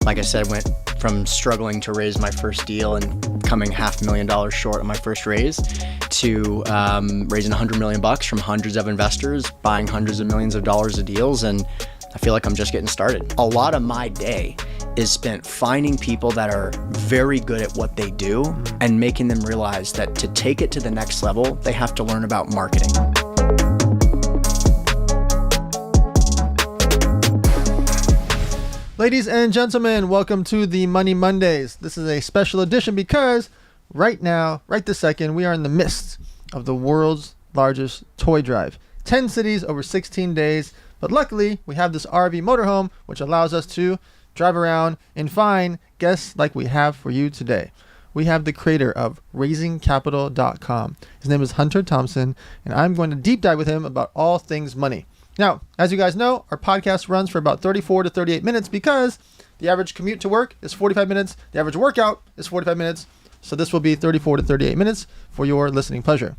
like I said, went from struggling to raise my first deal and coming $500,000 short on my first raise to raising $100 million from hundreds of investors, buying hundreds of millions of dollars of deals. And I feel like I'm just getting started. A lot of my day is spent finding people that are very good at what they do and making them realize that to take it to the next level, they have to learn about marketing. Ladies and gentlemen, welcome to the Money Mondays. This is a special edition because right now, right this second, we are in the midst of the world's largest toy drive. 10 cities over 16 days. But luckily, we have this RV motorhome, which allows us to drive around and find guests like we have for you today. We have the creator of raisingcapital.com. His name is Hunter Thompson, and I'm going to deep dive with him about all things money. Now, as you guys know, our podcast runs for about 34 to 38 minutes because the average commute to work is 45 minutes. The average workout is 45 minutes. So this will be 34 to 38 minutes for your listening pleasure.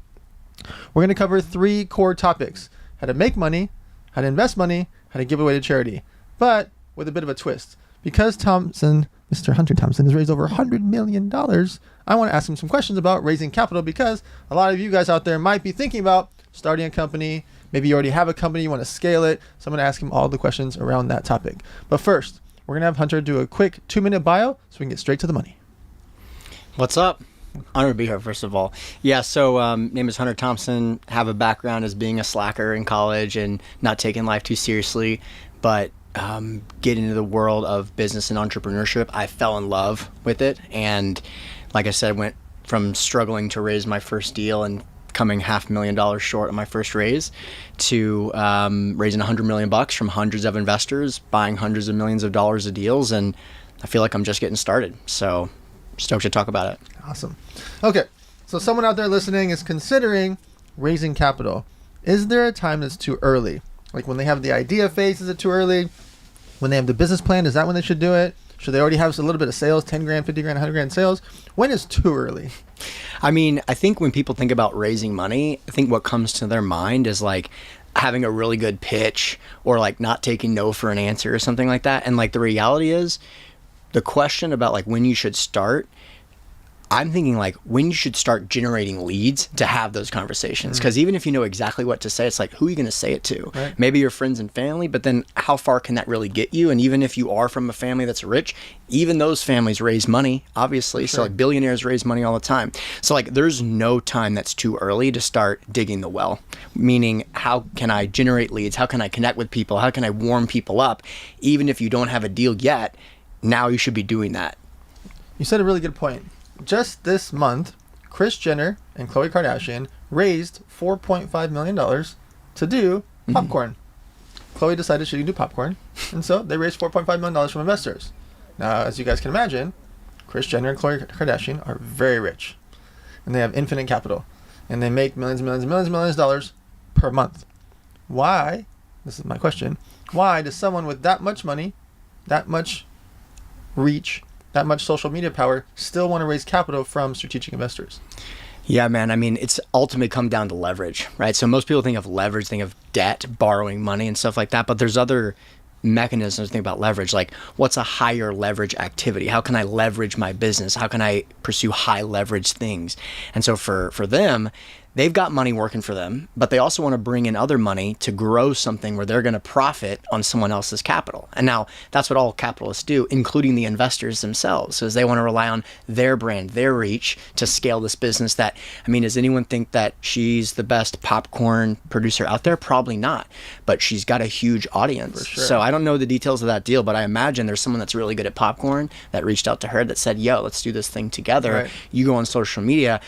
We're going to cover 3 core topics: how to make money, how to invest money, how to give away to charity, but with a bit of a twist. Because Mr. Hunter Thompson has raised over $100 million, I want to ask him some questions about raising capital because a lot of you guys out there might be thinking about starting a company. Maybe you already have a company, you want to scale it. So I'm going to ask him all the questions around that topic. But first, we're going to have Hunter do a quick 2-minute bio so we can get straight to the money. What's up? Honored to be here, first of all. Yeah, so name is Hunter Thompson. Have a background as being a slacker in college and not taking life too seriously. But getting into the world of business and entrepreneurship, I fell in love with it. And like I said, went from struggling to raise my first deal and coming $500,000 short on my first raise to raising $100 million from hundreds of investors, buying hundreds of millions of dollars of deals. And I feel like I'm just getting started. So stoked to talk about it. Awesome. Okay. So someone out there listening is considering raising capital. Is there a time that's too early? Like when they have the idea phase, is it too early? When they have the business plan, is that when they should do it? Should they already have a little bit of sales, 10 grand, 50 grand, 100 grand sales? When is too early? I mean, I think when people think about raising money, I think what comes to their mind is like having a really good pitch or like not taking no for an answer or something like that. And like the reality is the question about like when you should start, I'm thinking like when you should start generating leads to have those conversations. Because even if you know exactly what to say, it's like, who are you going to say it to? Right. Maybe your friends and family, but then how far can that really get you? And even if you are from a family that's rich, even those families raise money, obviously. Sure. So like billionaires raise money all the time. So like there's no time that's too early to start digging the well. Meaning, how can I generate leads? How can I connect with people? How can I warm people up? Even if you don't have a deal yet, now you should be doing that. You said a really good point. Just this month, Kris Jenner and Khloe Kardashian raised $4.5 million to do popcorn. Khloe decided she could do popcorn, and so they raised $4.5 million from investors. Now, as you guys can imagine, Kris Jenner and Khloe Kardashian are very rich, and they have infinite capital, and they make millions and millions and millions and millions of dollars per month. Why, this is my question, why does someone with that much money, that much reach, that much social media power still want to raise capital from strategic investors? Yeah, man. I mean, it's ultimately come down to leverage, right? So most people think of leverage, think of debt, borrowing money and stuff like that. But there's other mechanisms to think about leverage, like what's a higher leverage activity? How can I leverage my business? How can I pursue high leverage things? And so for them, they've got money working for them, but they also want to bring in other money to grow something where they're going to profit on someone else's capital. And now that's what all capitalists do, including the investors themselves, is they want to rely on their brand, their reach to scale this business that, I mean, does anyone think that she's the best popcorn producer out there? Probably not, but she's got a huge audience. For sure. So I don't know the details of that deal, but I imagine there's someone that's really good at popcorn that reached out to her that said, yo, let's do this thing together. Right. You go on social media.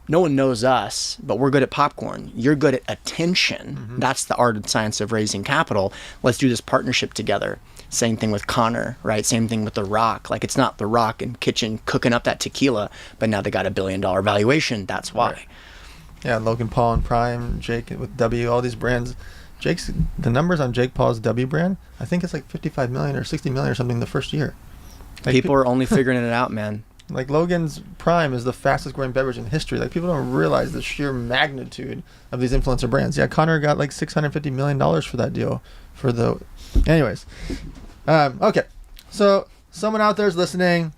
No one knows us, but we're good at popcorn. You're good at attention. Mm-hmm. That's the art and science of raising capital. Let's do this partnership together. Same thing with Connor, right? Same thing with The Rock. Like, it's not The Rock in kitchen cooking up that tequila, but now they got $1 billion valuation. That's why. Right. Yeah, Logan Paul and Prime, Jake with W, all these brands. The numbers on Jake Paul's W brand, I think it's like 55 million or 60 million or something the first year. Like people are only figuring it out, man. Like Logan's Prime is the fastest growing beverage in history. Like people don't realize the sheer magnitude of these influencer brands. Yeah, Connor got like $650 million for that deal. Anyways. Okay. So someone out there is listening.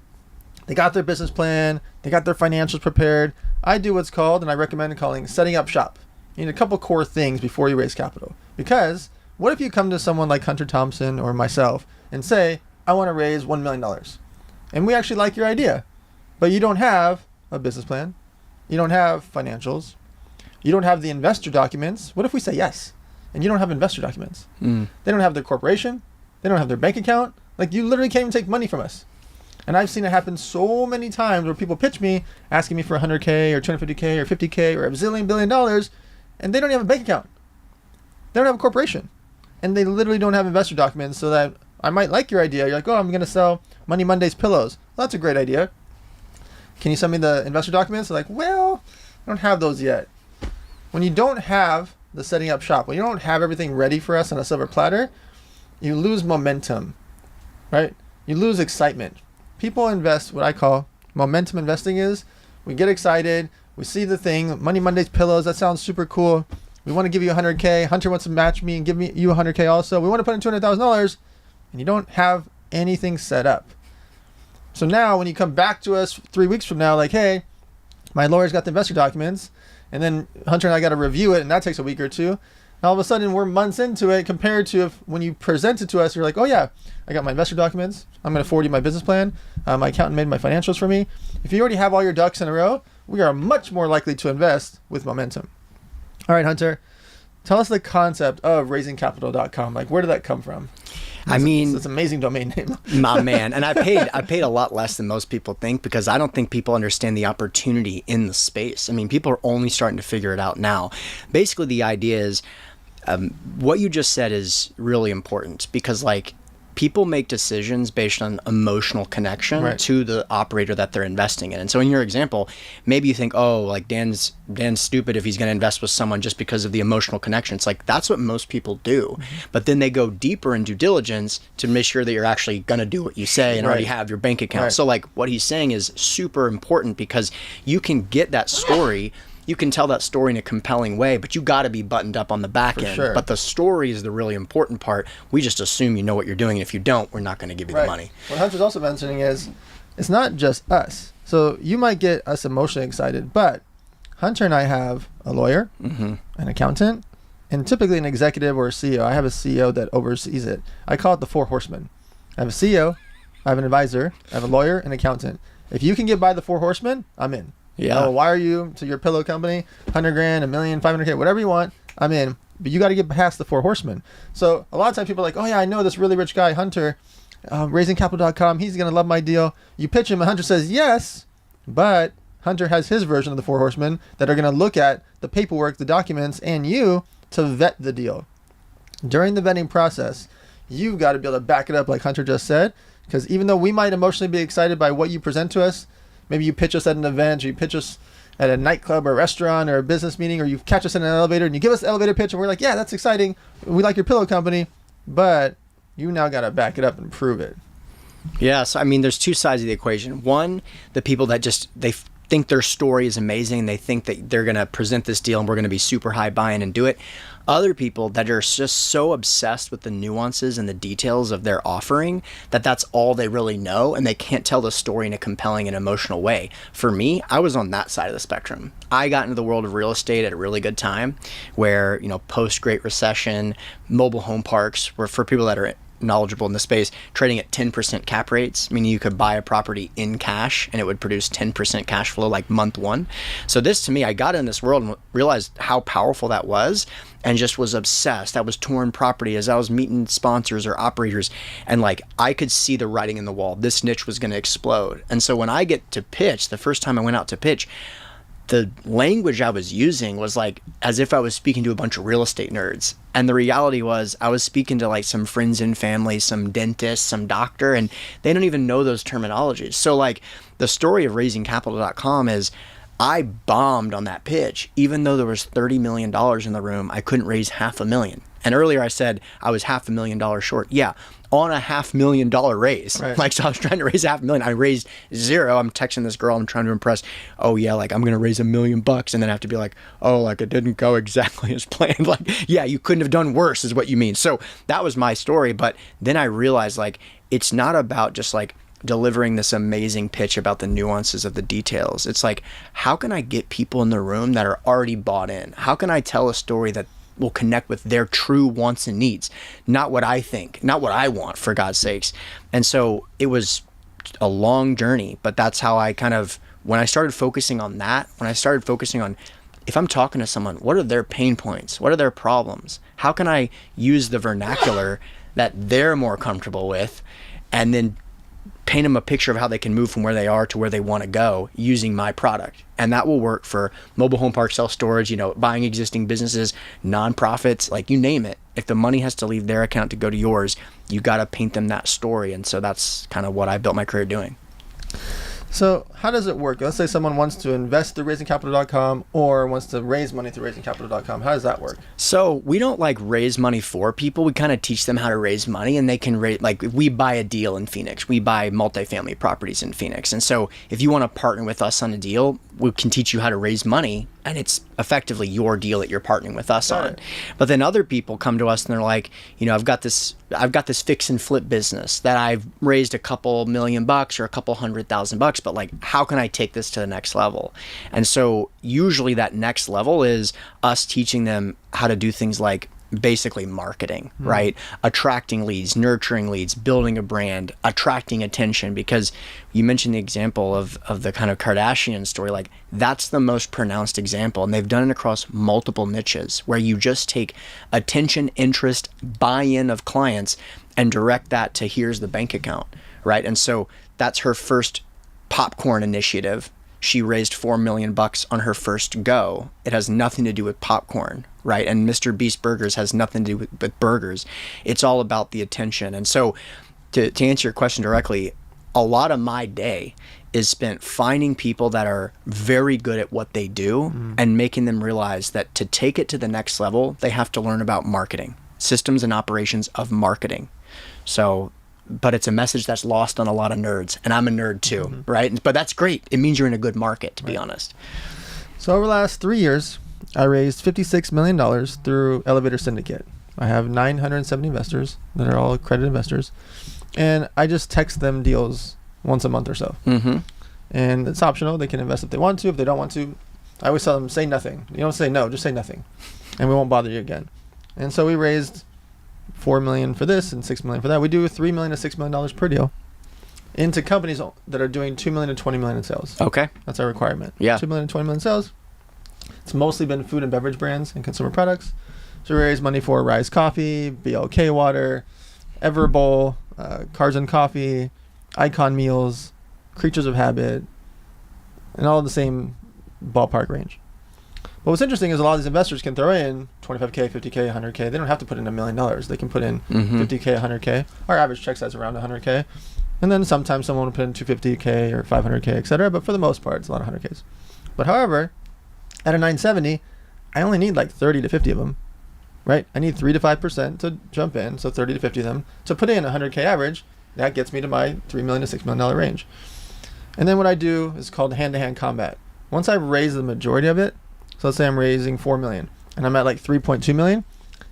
They got their business plan. They got their financials prepared. I do what's called, and I recommend calling, setting up shop. You need a couple core things before you raise capital. Because what if you come to someone like Hunter Thompson or myself and say, I want to raise $1 million. And we actually like your idea. But you don't have a business plan. You don't have financials. You don't have the investor documents. What if we say yes? And you don't have investor documents. They don't have their corporation. They don't have their bank account. Like, you literally can't even take money from us. And I've seen it happen so many times where people pitch me asking me for 100K or 250K or 50K or a $1 billion, and they don't even have a bank account. They don't have a corporation. And they literally don't have investor documents, so that I might like your idea. You're like, oh, I'm going to sell Money Mondays pillows. Well, that's a great idea. Can you send me the investor documents? They're like, well, I don't have those yet. When you don't have the setting up shop, when you don't have everything ready for us on a silver platter, you lose momentum, right? You lose excitement. People invest what I call momentum investing is, we get excited, we see the thing, Money Mondays pillows, that sounds super cool. We want to give you 100K. Hunter wants to match me and give me you 100K also. We want to put in $200,000, and you don't have anything set up. So now when you come back to us 3 weeks from now, like, hey, my lawyer's got the investor documents, and then Hunter and I got to review it, and that takes a week or two. All of a sudden, we're months into it compared to if when you present it to us, you're like, oh yeah, I got my investor documents. I'm going to forward you my business plan. My accountant made my financials for me. If you already have all your ducks in a row, we are much more likely to invest with momentum. All right, Hunter, tell us the concept of raisingcapital.com. Like, where did that come from? I mean, it's an amazing domain name. My man. And I paid a lot less than most people think, because I don't think people understand the opportunity in the space. I mean, people are only starting to figure it out now. Basically, the idea is, what you just said is really important, because like, people make decisions based on emotional connection to the operator that they're investing in. And so in your example, maybe you think, oh, like Dan's stupid if he's going to invest with someone just because of the emotional connection. It's like, that's what most people do. But then they go deeper in due diligence to make sure that you're actually going to do what you say and already have your bank account. So like, what he's saying is super important, because you can get that story. You can tell that story in a compelling way, but you got to be buttoned up on the back end. Sure. But the story is the really important part. We just assume you know what you're doing, and if you don't, we're not going to give you the money. What Hunter's also mentioning is, it's not just us. So you might get us emotionally excited, but Hunter and I have a lawyer, an accountant, and typically an executive or a CEO. I have a CEO that oversees it. I call it the 4 horsemen. I have a CEO, I have an advisor, I have a lawyer, and an accountant. If you can get by the 4 horsemen, I'm in. Yeah. Why are you to your pillow company? $100,000, $1 million, $500K, whatever you want, I'm in. But you got to get past the 4 horsemen. So a lot of times people are like, oh yeah, I know this really rich guy, Hunter, raisingcapital.com. He's going to love my deal. You pitch him and Hunter says yes, but Hunter has his version of the 4 horsemen that are going to look at the paperwork, the documents, and you to vet the deal. During the vetting process, you've got to be able to back it up like Hunter just said, because even though we might emotionally be excited by what you present to us, maybe you pitch us at an event, or you pitch us at a nightclub or a restaurant or a business meeting, or you catch us in an elevator and you give us the elevator pitch and we're like, yeah, that's exciting. We like your pillow company, but you now got to back it up and prove it. Yeah. So, I mean, there's 2 sides of the equation. One, the people that just, they think their story is amazing. And they think that they're going to present this deal and we're going to be super high buy-in and do it. Other people that are just so obsessed with the nuances and the details of their offering that that's all they really know, and they can't tell the story in a compelling and emotional way. For me, I was on that side of the spectrum. I got into the world of real estate at a really good time where, you know, post-Great Recession, mobile home parks were, for people that are knowledgeable in the space, trading at 10% cap rates, meaning you could buy a property in cash and it would produce 10% cash flow like month 1. So this, to me, I got in this world and realized how powerful that was, and just was obsessed. I was touring property as I was meeting sponsors or operators, and like, I could see the writing in the wall. This niche was going to explode. And so when I get to pitch, the first time I went out to pitch, the language I was using was like as if I was speaking to a bunch of real estate nerds. And the reality was I was speaking to like some friends and family, some dentist, some doctor, and they don't even know those terminologies. So like, the story of raisingcapital.com is, I bombed on that pitch. Even though there was $30 million in the room, I couldn't raise $500,000. And earlier I said I was $500,000 short. Yeah, on a $500,000 raise. Right. Like, so I was trying to raise $500,000. I raised 0. I'm texting this girl I'm trying to impress. Oh yeah, like I'm going to raise $1 million, and then I have to be like, oh, like it didn't go exactly as planned. Like, yeah, you couldn't have done worse is what you mean. So that was my story. But then I realized, like, it's not about just like delivering this amazing pitch about the nuances of the details. It's like, how can I get people in the room that are already bought in? How can I tell a story that will connect with their true wants and needs, not what I think, not what I want, for God's sakes. And so it was a long journey, but that's how I kind of, when I started focusing on that, when I started focusing on, if I'm talking to someone, what are their pain points? What are their problems? How can I use the vernacular that they're more comfortable with, and then paint them a picture of how they can move from where they are to where they want to go using my product? And that will work for mobile home park self-storage, buying existing businesses, nonprofits, like you name it. If the money has to leave their account to go to yours, you got to paint them that story. And so that's kind of what I built my career doing. So how does it work? Let's say someone wants to invest through raisingcapital.com or wants to raise money through raisingcapital.com. How does that work? So we don't raise money for people. We kind of teach them how to raise money, and they can raise, if we buy a deal in Phoenix, we buy multifamily properties in Phoenix. And so if you want to partner with us on a deal, we can teach you how to raise money, and it's effectively your deal that you're partnering with us on. Right. But then other people come to us and they're like, I've got this fix and flip business that I've raised a couple $1,000,000 or a couple $100,000, but how can I take this to the next level? And so usually that next level is us teaching them how to do things like basically marketing, right? Attracting leads, nurturing leads, building a brand, attracting attention, because you mentioned the example of the kind of Kardashian story. That's the most pronounced example, and they've done it across multiple niches where you just take attention, interest, buy-in of clients and direct that to here's the bank account, right? And so that's her first popcorn initiative. She raised $4 million on her first go. It has nothing to do with popcorn, right? And Mr. Beast Burgers has nothing to do with burgers. It's all about the attention. And so to answer your question directly, a lot of my day is spent finding people that are very good at what they do and making them realize that to take it to the next level, they have to learn about marketing, systems and operations of marketing. So, but it's a message that's lost on a lot of nerds, and I'm a nerd too, right? But that's great. It means you're in a good market, to be honest. So over the last 3 years, I raised $56 million through Elevator Syndicate. I have 970 investors that are all accredited investors, and I just text them deals once a month or so. And it's optional. They can invest if they want to. If they don't want to, I always tell them, say nothing. You don't say no, just say nothing, and we won't bother you again. And so we raised $4 million for this and $6 million for that. We do $3 million to $6 million per deal into companies that are doing $2 million to $20 million in sales. Okay. That's our requirement. Yeah. $2 million to $20 million in sales. It's mostly been food and beverage brands and consumer products. So we raise money for Rise Coffee, BLK Water, Everbowl, Cars and Coffee, Icon Meals, Creatures of Habit, and all in the same ballpark range. But what's interesting is a lot of these investors can throw in $25K, $50K, $100K. They don't have to put in $1 million. They can put in $50K, $100K. Our average check size is around $100K. And then sometimes someone will put in $250K or $500K, etc. But for the most part, it's a lot of $100Ks. But however, at a 970, I only need 30 to 50 of them, right? I need 3 to 5% to jump in, so 30 to 50 of them. To put in a 100K average, that gets me to my $3 million to $6 million range. And then what I do is called hand-to-hand combat. Once I raise the majority of it, so let's say I'm raising $4 million and I'm at 3.2 million,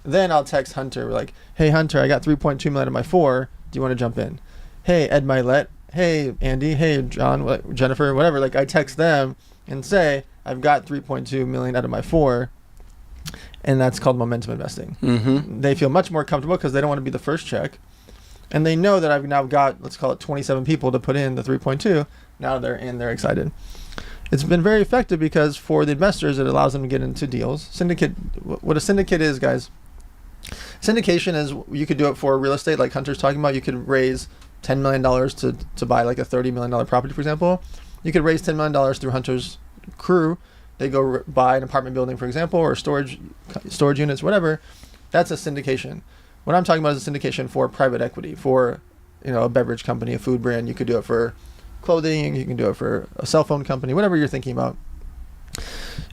then I'll text Hunter hey Hunter, I got 3.2 million of my 4. Do you want to jump in? Hey Ed Milet, hey Andy, hey John, Jennifer, whatever. I text them and say I've got 3.2 million out of my 4, and that's called momentum investing. They feel much more comfortable because they don't want to be the first check, and they know that I've now got, let's call it 27 people to put in the 3.2. Now they're in, they're excited. It's been very effective because for the investors, it allows them to get into deals. Syndicate, what a syndicate is, guys. Syndication is, you could do it for real estate, like Hunter's talking about. You could raise $10 million to buy a $30 million property, for example. You could raise $10 million through Hunter's crew. They go buy an apartment building, for example, or storage units, whatever. That's a syndication. What I'm talking about is a syndication for private equity, for a beverage company, a food brand. You could do it for clothing, you can do it for a cell phone company, whatever you're thinking about.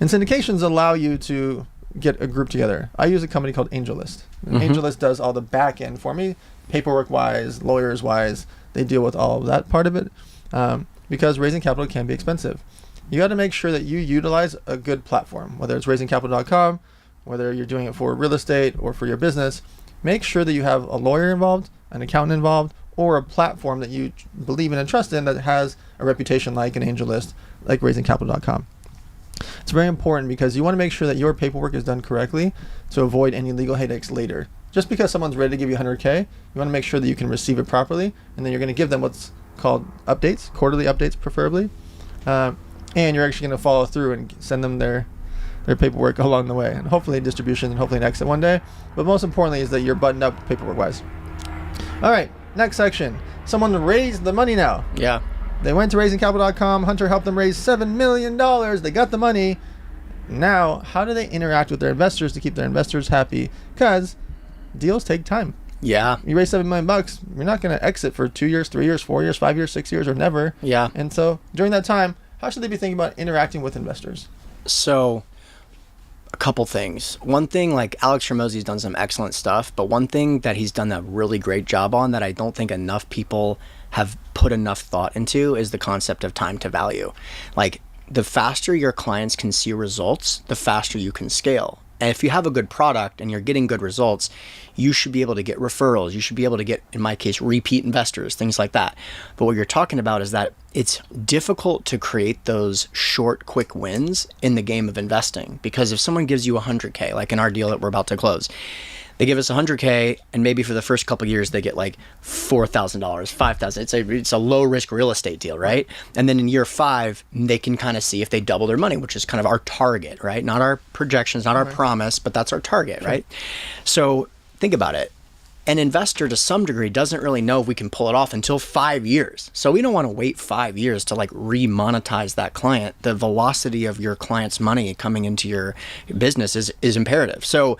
And syndications allow you to get a group together. I use a company called AngelList. AngelList does all the back end for me, paperwork wise, lawyers wise. They deal with all of that part of it, because raising capital can be expensive. You got to make sure that you utilize a good platform, whether it's raisingcapital.com, whether you're doing it for real estate or for your business. Make sure that you have a lawyer involved, an accountant involved, or a platform that you believe in and trust in that has a reputation like an angel list, like raisingcapital.com. It's very important because you want to make sure that your paperwork is done correctly to avoid any legal headaches later. Just because someone's ready to give you 100K, you want to make sure that you can receive it properly, and then you're going to give them what's called updates, quarterly updates preferably, and you're actually going to follow through and send them their paperwork along the way, and hopefully distribution and hopefully an exit one day. But most importantly is that you're buttoned up paperwork-wise. All right, next section. Someone raised the money now. Yeah. They went to raisingcapital.com. Hunter helped them raise $7 million. They got the money. Now, how do they interact with their investors to keep their investors happy? Because deals take time. Yeah. You raise $7 million, you're not going to exit for 2 years, 3 years, 4 years, 5 years, 6 years, or never. Yeah. And so during that time, how should they be thinking about interacting with investors? So, a couple things. One thing, like Alex Hormozi's done some excellent stuff, but one thing that he's done a really great job on that I don't think enough people have put enough thought into is the concept of time to value. Like, the faster your clients can see results, the faster you can scale. And if you have a good product and you're getting good results, you should be able to get referrals. You should be able to get, in my case, repeat investors, things like that. But what you're talking about is that it's difficult to create those short, quick wins in the game of investing. Because if someone gives you 100K, like in our deal that we're about to close, they give us 100K, and maybe for the first couple of years they get like $4,000, $5,000. It's a low risk real estate deal, right? And then in year 5, they can kind of see if they double their money, which is kind of our target, right? Not our projections, not our promise, but that's our target, right? So think about it. An investor to some degree doesn't really know if we can pull it off until 5 years. So we don't want to wait 5 years to like remonetize that client. The velocity of your client's money coming into your business is imperative. So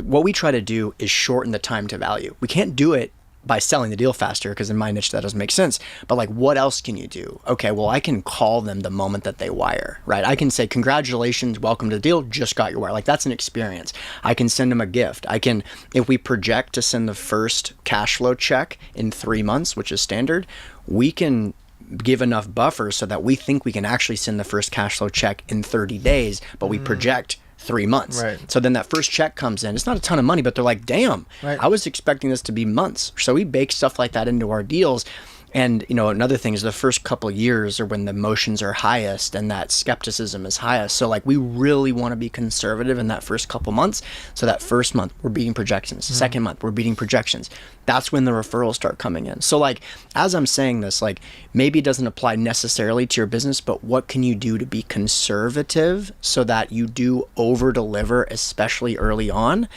what we try to do is shorten the time to value. We can't do it by selling the deal faster, because in my niche that doesn't make sense. But like, what else can you do? Okay, well, I can call them the moment that they wire, right? I can say, congratulations, welcome to the deal, just got your wire. Like, that's an experience. I can send them a gift. I can, if we project to send the first cash flow check in 3 months, which is standard, we can give enough buffer so that we think we can actually send the first cash flow check in 30 days, but we project 3 months. Right. So then that first check comes in. It's not a ton of money, but they're like, damn, right, I was expecting this to be months. So we bake stuff like that into our deals. And, you know, another thing is the first couple of years are when the emotions are highest and that skepticism is highest. So like, we really want to be conservative in that first couple months. So that first month we're beating projections. Second month we're beating projections. That's when the referrals start coming in. So like, as I'm saying this, like, maybe it doesn't apply necessarily to your business, but what can you do to be conservative so that you do over deliver, especially early on,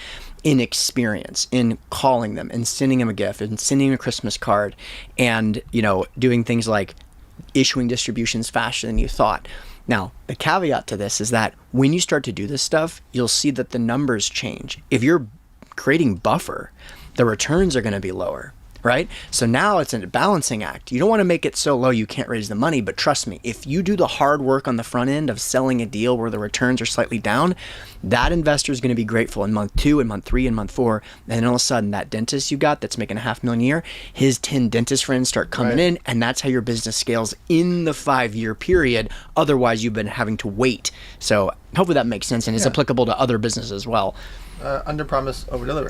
in experience, in calling them and sending them a gift and sending them a Christmas card, and, you know, doing things like issuing distributions faster than you thought. Now, the caveat to this is that when you start to do this stuff, you'll see that the numbers change. If you're creating buffer, the returns are going to be lower, right? So now it's a balancing act. You don't want to make it so low you can't raise the money, but trust me, if you do the hard work on the front end of selling a deal where the returns are slightly down, that investor is going to be grateful in month 2, in month 3, in month 4, and then all of a sudden that dentist you got that's making $500,000 a year, his 10 dentist friends start coming in, and that's how your business scales in the 5-year period. Otherwise, you've been having to wait. So hopefully that makes sense and is applicable to other businesses as well. Under promise, over deliver.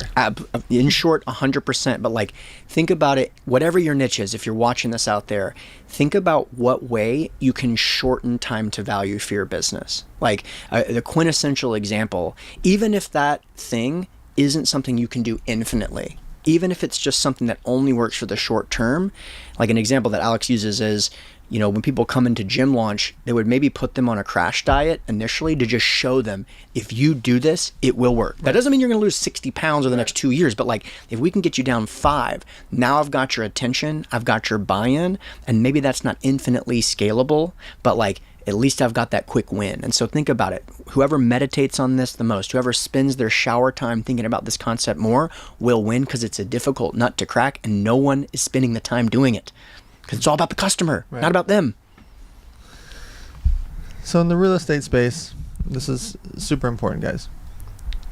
In short, 100%. But like, think about it, whatever your niche is, if you're watching this out there, think about what way you can shorten time to value for your business. Like the quintessential example, even if that thing isn't something you can do infinitely, even if it's just something that only works for the short term, like an example that Alex uses is, you know, when people come into gym launch, they would maybe put them on a crash diet initially to just show them, if you do this, it will work. That doesn't mean you're going to lose 60 pounds over the next 2 years, but like, if we can get you down 5, now I've got your attention, I've got your buy-in, and maybe that's not infinitely scalable, but like, at least I've got that quick win. And so think about it. Whoever meditates on this the most, whoever spends their shower time thinking about this concept more, will win, because it's a difficult nut to crack and no one is spending the time doing it. Because it's all about the customer, not about them. So in the real estate space, this is super important, guys.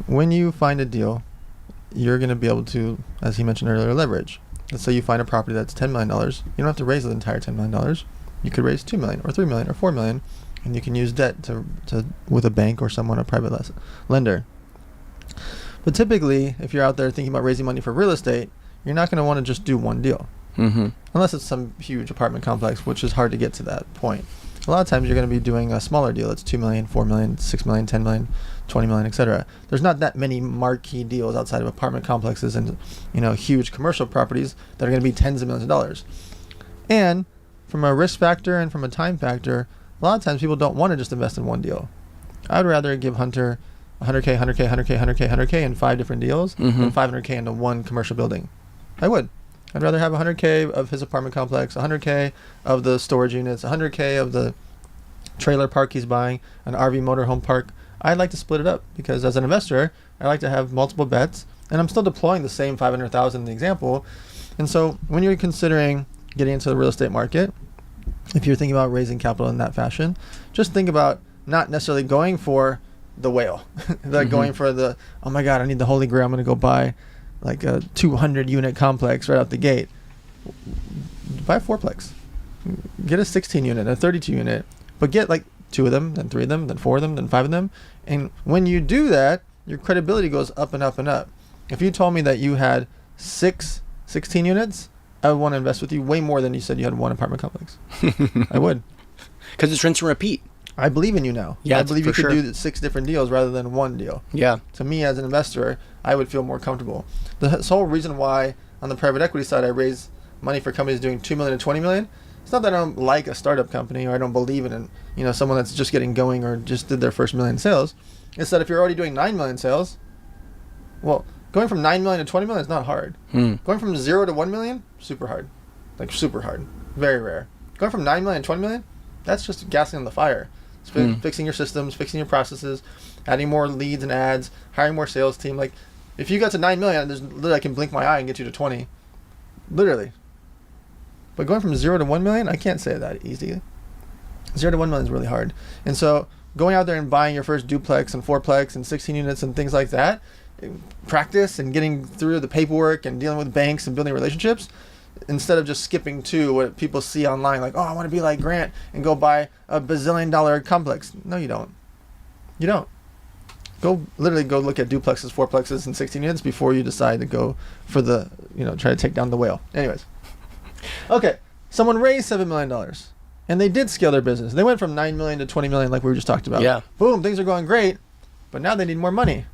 When you find a deal, you're going to be able to, as he mentioned earlier, leverage. Let's say you find a property that's $10 million. You don't have to raise the entire $10 million. You could raise $2 million or $3 million or $4 million, and you can use debt to with a bank or someone, a private lender. But typically, if you're out there thinking about raising money for real estate, you're not going to want to just do one deal. Unless it's some huge apartment complex, which is hard to get to that point. A lot of times you're going to be doing a smaller deal. It's 2 million, 4 million, 6 million, 10 million, 20 million, etc. There's not that many marquee deals outside of apartment complexes and huge commercial properties that are going to be tens of millions of dollars. And from a risk factor and from a time factor, a lot of times people don't want to just invest in one deal. I'd rather give Hunter 100K, 100K, 100K, 100K, 100K in 5 different deals than 500K into one commercial building. I would. I'd rather have 100K of his apartment complex, 100K of the storage units, 100K of the trailer park he's buying, an RV motorhome park. I'd like to split it up because as an investor, I like to have multiple bets, and I'm still deploying the same 500,000 in the example. And so when you're considering getting into the real estate market, if you're thinking about raising capital in that fashion, just think about not necessarily going for the whale, going for the, oh my God, I need the holy grail, I'm going to go buy like a 200 unit complex right out the gate. Buy a fourplex. Get a 16 unit, a 32 unit, but get like 2 of them, then 3 of them, then 4 of them, then 5 of them. And when you do that, your credibility goes up and up and up. If you told me that you had 16 units, I would want to invest with you way more than you said you had one apartment complex. I would. Because it's rinse and repeat. I believe in you now. Yeah, I believe you could sure. do 6 different deals rather than one deal. Yeah. To me, as an investor, I would feel more comfortable. The whole reason why on the private equity side I raise money for companies doing 2 million to 20 million, it's not that I don't like a startup company or I don't believe in someone that's just getting going or just did their first million sales. It's that if you're already doing 9 million sales, well, going from 9 million to 20 million is not hard. Going from 0 to 1 million, super hard. Like super hard. Very rare. Going from 9 million to 20 million, that's just gassing on the fire. It's fixing your systems, fixing your processes, adding more leads and ads, hiring more sales team. Like, if you got to 9 million, there's literally I can blink my eye and get you to 20. Literally. But going from 0 to 1 million, I can't say that easy. 0 to 1 million is really hard. And so going out there and buying your first duplex and fourplex and 16 units and things like that, practice and getting through the paperwork and dealing with banks and building relationships, instead of just skipping to what people see online, like, oh, I want to be like Grant and go buy a bazillion-dollar complex. No, you don't. You don't. Go look at duplexes, fourplexes, and 16 units before you decide to go for the, try to take down the whale. Anyways. Okay. Someone raised $7 million, and they did scale their business. They went from 9 million to 20 million like we were just talked about. Yeah. Boom, things are going great, but now they need more money.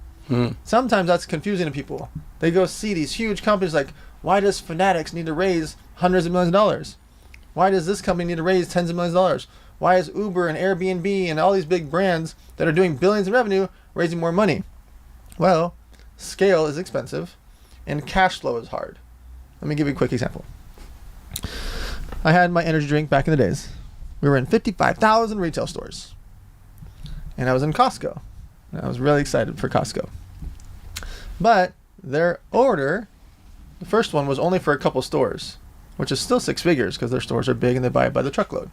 Sometimes that's confusing to people. They go see these huge companies like, why does Fanatics need to raise hundreds of millions of dollars? Why does this company need to raise tens of millions of dollars? Why is Uber and Airbnb and all these big brands that are doing billions in revenue raising more money? Well, scale is expensive and cash flow is hard. Let me give you a quick example. I had my energy drink back in the days. We were in 55,000 retail stores. And I was in Costco. And I was really excited for Costco. But their order, the first one, was only for a couple stores, which is still 6 figures because their stores are big and they buy it by the truckload.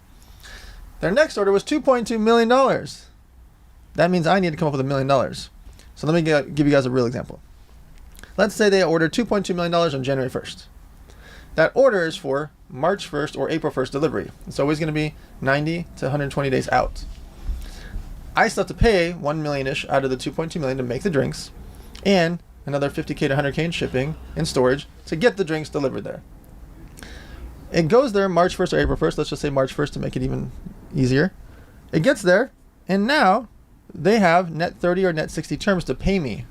Their next order was $2.2 million. That means I need to come up with $1 million. So let me give you guys a real example. Let's say they ordered $2.2 million on January 1st. That order is for March 1st or April 1st delivery. It's always going to be 90 to 120 days out. I still have to pay $1 million-ish out of the $2.2 million to make the drinks and another $50K to $100K in shipping and storage to get the drinks delivered there. It goes there March 1st or April 1st. Let's just say March 1st to make it even easier. It gets there, and now they have net 30 or net 60 terms to pay me.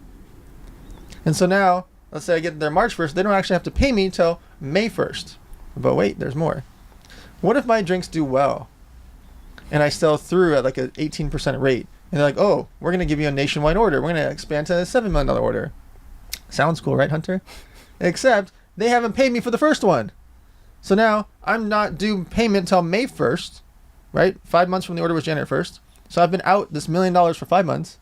And so now, let's say I get there March 1st. They don't actually have to pay me till May 1st. But wait, there's more. What if my drinks do well and I sell through at like an 18% rate? And they're like, oh, we're going to give you a nationwide order. We're going to expand to a $7 million order. Sounds cool, right, Hunter? Except they haven't paid me for the first one. So now I'm not due payment till May 1st, right? 5 months from the order was January 1st. So I've been out this $1 million for 5 months.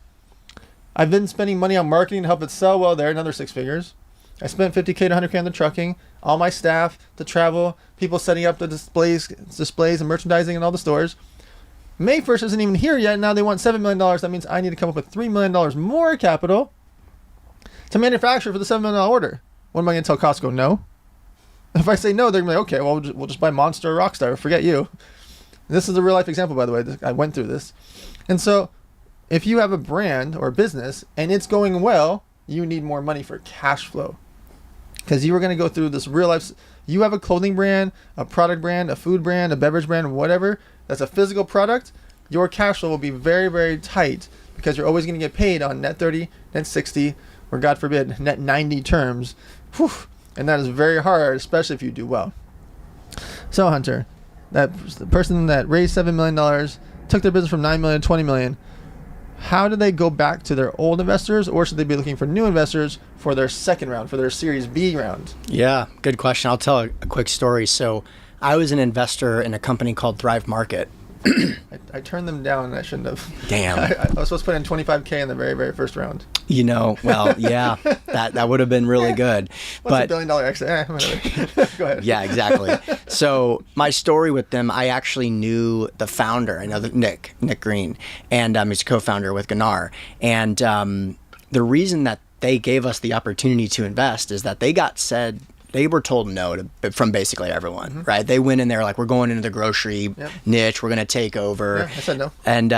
I've been spending money on marketing to help it sell well there, another 6 figures. I spent $50K to $100K on the trucking, all my staff, the travel, people setting up the displays and merchandising in all the stores. May 1st isn't even here yet. Now they want $7 million. That means I need to come up with $3 million more capital to manufacture for the $7 million order. What am I going to tell Costco? No. If I say no, they're going to be like, okay, well, we'll just buy Monster or Rockstar. Forget you. This is a real life example, by the way. I went through this. And so if you have a brand or a business and it's going well, you need more money for cash flow. because you were going to go through this real life. You have a clothing brand, a product brand, a food brand, a beverage brand, whatever. That's a physical product. Your cash flow will be very, very tight because you're always going to get paid on net 30, net 60, or God forbid, net 90 terms. Whew. And that is very hard, especially if you do well. So, Hunter, the person that raised $7 million, took their business from $9 million to $20 million, how do they go back to their old investors, or should they be looking for new investors for their second round, for their Series B round? Yeah, good question. I'll tell a quick story. So I was an investor in a company called Thrive Market. I turned them down. I shouldn't have. Damn. I was supposed to put in $25K in the very, very first round. Well, yeah, that would have been really good. What's $1 billion exit? Whatever. Go ahead. Yeah, exactly. So my story with them, I actually knew the founder. I know Nick Green, and he's a co-founder with Gunnar. And the reason that they gave us the opportunity to invest is that they were told no from basically everyone, right? They went in there like, we're going into the grocery niche, we're going to take over. Yeah, I said no. And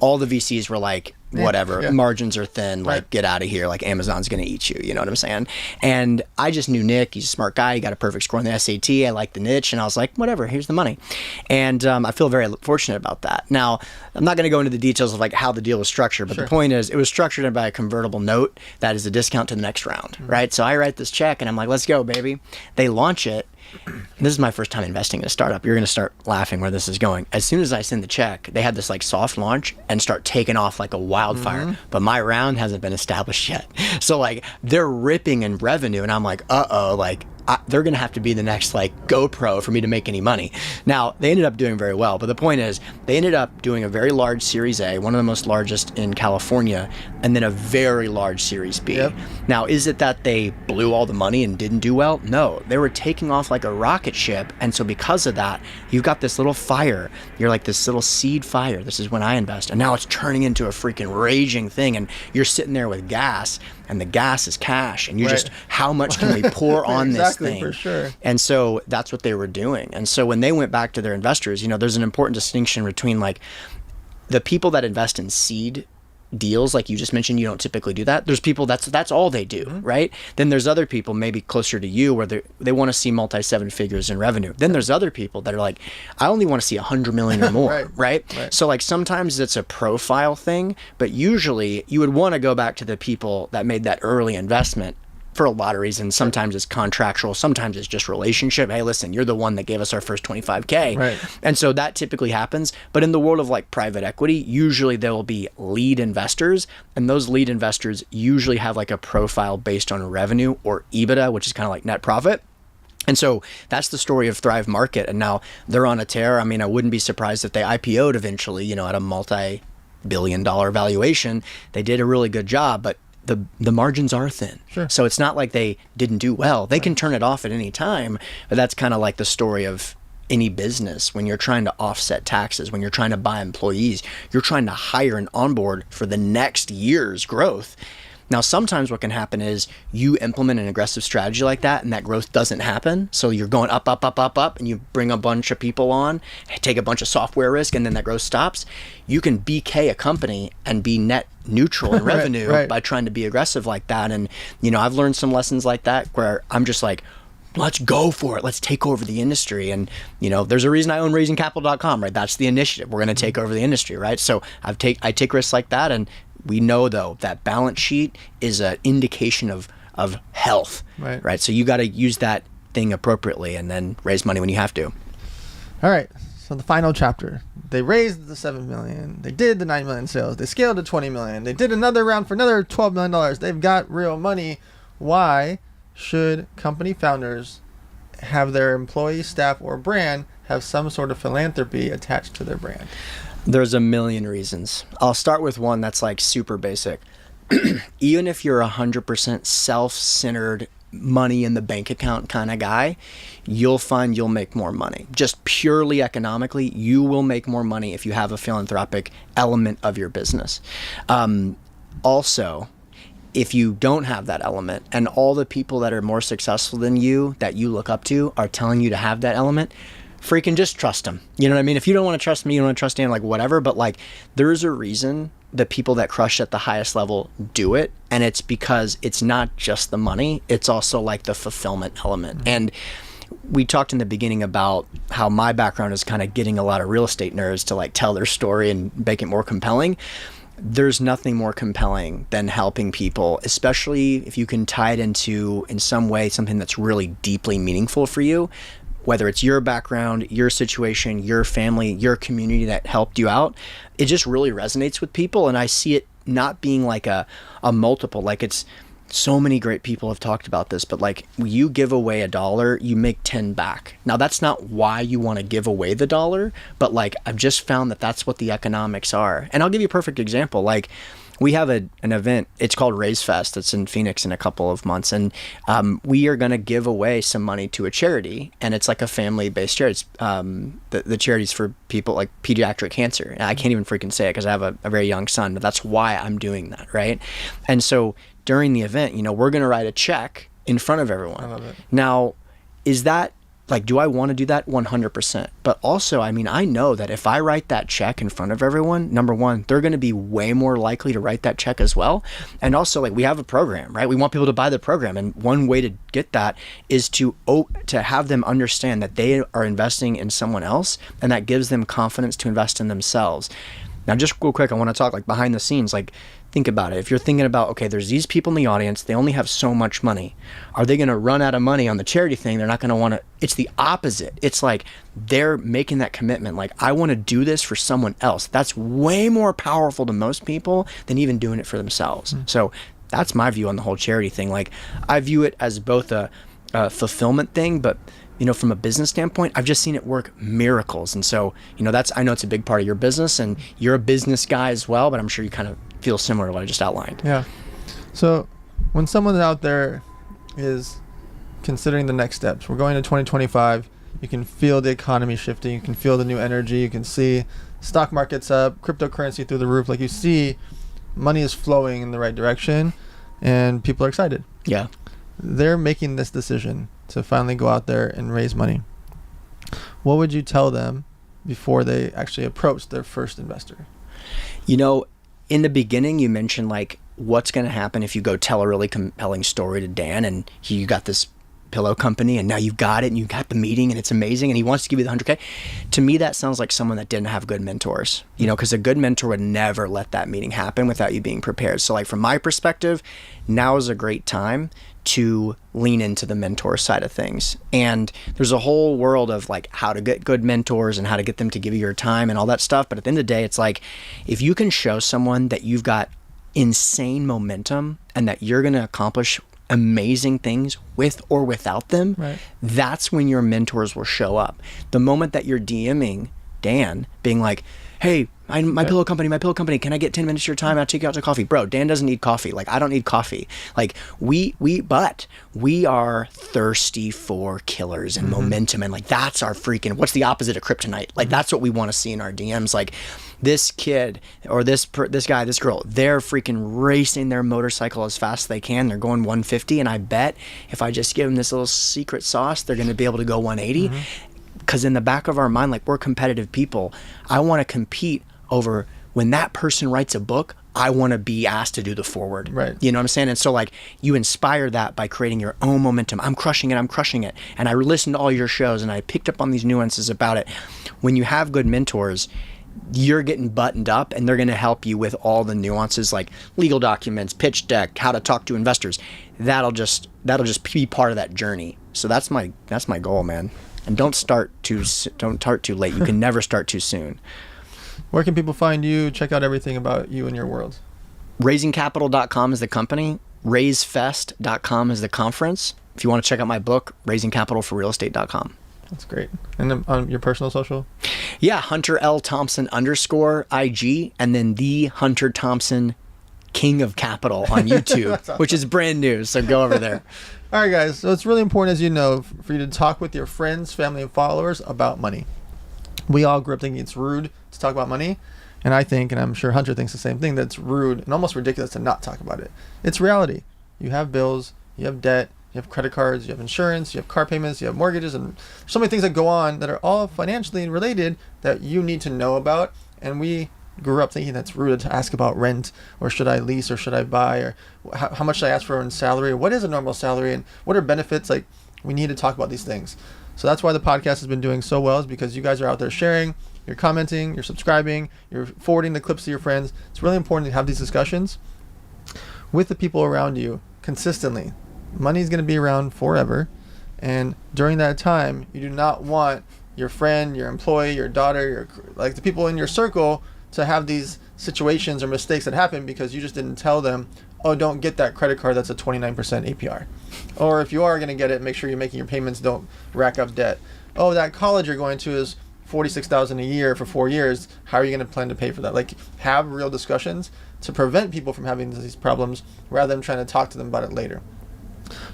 all the VCs were like, whatever, margins are thin, like get out of here, like Amazon's going to eat you, you know what I'm saying? And I just knew Nick, he's a smart guy, he got a perfect score on the SAT, I liked the niche, and I was like, whatever, here's the money. And I feel very fortunate about that. Now, I'm not going to go into the details of like how the deal was structured, but the point is, it was structured by a convertible note that is a discount to the next round, right? So I write this check and I'm like, let's go, baby. They launch it. This is my first time investing in a startup. You're going to start laughing where this is going. As soon as I send the check, they had this like soft launch and start taking off like a wildfire. But my round hasn't been established yet. So like they're ripping in revenue and I'm like, like they're going to have to be the next like GoPro for me to make any money. Now, they ended up doing very well. But the point is, they ended up doing a very large Series A, one of the most largest in California, and then a very large Series B. Yep. Now, is it that they blew all the money and didn't do well? No, they were taking off like a rocket ship. And so because of that, you've got this little fire. You're like this little seed fire. This is when I invest. And now it's turning into a freaking raging thing. And you're sitting there with gas, and the gas is cash. And you just, how much can we pour on this thing? For sure. And so that's what they were doing. And so when they went back to their investors, there's an important distinction between like the people that invest in seed deals, like you just mentioned, you don't typically do that. There's people that's all they do, right? Then there's other people maybe closer to you where they want to see multi 7 figures in revenue. Then there's other people that are like, I only want to see 100 million or more, right? So like sometimes it's a profile thing, but usually you would want to go back to the people that made that early investment for a lot of reasons. Sometimes it's contractual, sometimes it's just relationship. Hey, listen, you're the one that gave us our first 25K. Right. And so that typically happens. But in the world of like private equity, usually there will be lead investors, and those lead investors usually have like a profile based on revenue or EBITDA, which is kind of like net profit. And so that's the story of Thrive Market. And now they're on a tear. I mean, I wouldn't be surprised if they IPO'd eventually, at a multi-billion-dollar valuation. They did a really good job, but the margins are thin. Sure. So it's not like they didn't do well. They can turn it off at any time, but that's kind of like the story of any business. When you're trying to offset taxes, when you're trying to buy employees, you're trying to hire and onboard for the next year's growth. Now, sometimes what can happen is you implement an aggressive strategy like that and that growth doesn't happen. So you're going up, and you bring a bunch of people on, take a bunch of software risk, and then that growth stops. You can BK a company and be net neutral in revenue by trying to be aggressive like that. And, I've learned some lessons like that where I'm just like, let's go for it. Let's take over the industry. And, there's a reason I own raisingcapital.com, right? That's the initiative. We're going to take over the industry, right? So I take risks like that. And we know, though, that balance sheet is an indication of health, right? So you got to use that thing appropriately and then raise money when you have to. All right. So the final chapter. They raised the $7 million. They did the $9 million sales. They scaled to $20 million. They did another round for another $12 million. They've got real money. Why should company founders have their employee, staff, or brand have some sort of philanthropy attached to their brand? There's a million reasons. I'll start with one that's like super basic. Even if you're 100% self-centered, money in the bank account kind of guy, you'll find you'll make more money. Just purely economically, you will make more money if you have a philanthropic element of your business. Also, if you don't have that element and all the people that are more successful than you that you look up to are telling you to have that element, freaking just trust them. You know what I mean? If you don't want to trust me, you don't want to trust Dan, like whatever, but like there's a reason the people that crush at the highest level do it, and it's because it's not just the money, it's also like the fulfillment element. And we talked in the beginning about how my background is kind of getting a lot of real estate nerds to like tell their story and make it more compelling. There's nothing more compelling than helping people, especially if you can tie it into, in some way, something that's really deeply meaningful for you, whether it's your background, your situation, your family, your community that helped you out. It just really resonates with people, and I see it not being like a multiple. Like, it's so many great people have talked about this, but like, you give away $1, you make 10 back. Now, that's not why you want to give away the $1, but like, I've just found that that's what the economics are. And I'll give you a perfect example. Like, we have an event, it's called Raise Fest. It's in Phoenix in a couple of months. And we are going to give away some money to a charity. And it's like a family-based charity. It's, the charity's for people like pediatric cancer. And I can't even freaking say it because I have a very young son, but that's why I'm doing that, right? And so during the event, you know, we're going to write a check in front of everyone. I love it. Now, is that, like, do I want to do that? 100%. But also, I mean, I know that if I write that check in front of everyone, number one, they're going to be way more likely to write that check as well. And also, like, we have a program, right? We want people to buy the program. And one way to get that is to have them understand that they are investing in someone else, and that gives them confidence to invest in themselves. Now, just real quick, I want to talk like behind the scenes. Like, think about it. If you're thinking about, okay, there's these people in the audience, they only have so much money. Are they going to run out of money on the charity thing? They're not going to want to. It's the opposite. It's like they're making that commitment. Like, I want to do this for someone else. That's way more powerful to most people than even doing it for themselves. So that's my view on the whole charity thing. Like, I view it as both a fulfillment thing, but you know, from a business standpoint, I've just seen it work miracles. And so, you know, I know it's a big part of your business, and you're a business guy as well, but I'm sure you kind of feel similar to what I just outlined. Yeah. So when someone out there is considering the next steps, we're going to 2025, you can feel the economy shifting, you can feel the new energy, you can see stock market's up, cryptocurrency through the roof. Like, you see money is flowing in the right direction and people are excited. Yeah. They're making this decision to finally go out there and raise money. What would you tell them before they actually approach their first investor? You know, in the beginning, you mentioned like what's going to happen if you go tell a really compelling story to Dan, and you got this pillow company and now you've got it and you got the meeting and it's amazing and he wants to give you the 100K. To me, that sounds like someone that didn't have good mentors, you know, because a good mentor would never let that meeting happen without you being prepared. So like, from my perspective, now is a great time to lean into the mentor side of things. And there's a whole world of like how to get good mentors and how to get them to give you your time and all that stuff. But at the end of the day, it's like, if you can show someone that you've got insane momentum and that you're going to accomplish amazing things with or without them, right, that's when your mentors will show up. The moment that you're DMing Dan, being like, hey, my pillow company, can I get 10 minutes of your time? I'll take you out to coffee. Bro, Dan doesn't need coffee. Like, I don't need coffee. Like, we are thirsty for killers and momentum. And like, that's our freaking, what's the opposite of kryptonite? Like, that's what we want to see in our DMs. Like, this kid or this guy, this girl, they're freaking racing their motorcycle as fast as they can. They're going 150. And I bet if I just give them this little secret sauce, they're going to be able to go 180. Because in the back of our mind, like, we're competitive people. I want to compete over when that person writes a book. I want to be asked to do the forward. Right. You know what I'm saying? And so like, you inspire that by creating your own momentum. I'm crushing it. And I listened to all your shows and I picked up on these nuances about it. When you have good mentors, you're getting buttoned up and they're going to help you with all the nuances, like legal documents, pitch deck, how to talk to investors. That'll just be part of that journey. So that's my goal, man. And don't start too late. You can never start too soon. Where can people find you? Check out everything about you and your world. Raisingcapital.com is the company. Raisefest.com is the conference. If you want to check out my book, raisingcapitalforrealestate.com. That's great. And on your personal social? Yeah, Hunter L. Thompson _IG, and then the Hunter Thompson King of Capital on YouTube, awesome, which is brand new. So go over there. All right, guys. So it's really important, as you know, for you to talk with your friends, family, and followers about money. We all grew up thinking it's rude to talk about money. And I think, and I'm sure Hunter thinks the same thing, that it's rude and almost ridiculous to not talk about it. It's reality. You have bills, you have debt, you have credit cards, you have insurance, you have car payments, you have mortgages, and so many things that go on that are all financially related that you need to know about. And we grew up thinking that's rude to ask about rent, or should I lease, or should I buy, or how much should I ask for in salary, or what is a normal salary, and what are benefits. Like, we need to talk about these things. So that's why the podcast has been doing so well, is because you guys are out there sharing, you're commenting, you're subscribing, you're forwarding the clips to your friends. It's really important to have these discussions with the people around you consistently. Money is going to be around forever, and during that time, you do not want your friend, your employee, your daughter, like the people in your circle to have these situations or mistakes that happen because you just didn't tell them, oh, don't get that credit card that's a 29% APR. Or if you are going to get it, make sure you're making your payments, don't rack up debt. Oh, that college you're going to is $46,000 a year for 4 years. How are you going to plan to pay for that? Like, have real discussions to prevent people from having these problems rather than trying to talk to them about it later.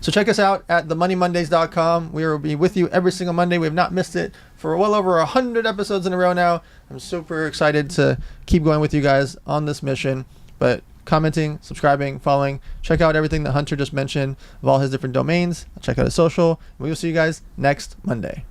So check us out at themoneymondays.com. We will be with you every single Monday. We have not missed it for well over 100 episodes in a row now. I'm super excited to keep going with you guys on this mission. But commenting, subscribing, following, check out everything that Hunter just mentioned of all his different domains. Check out his social. We will see you guys next Monday.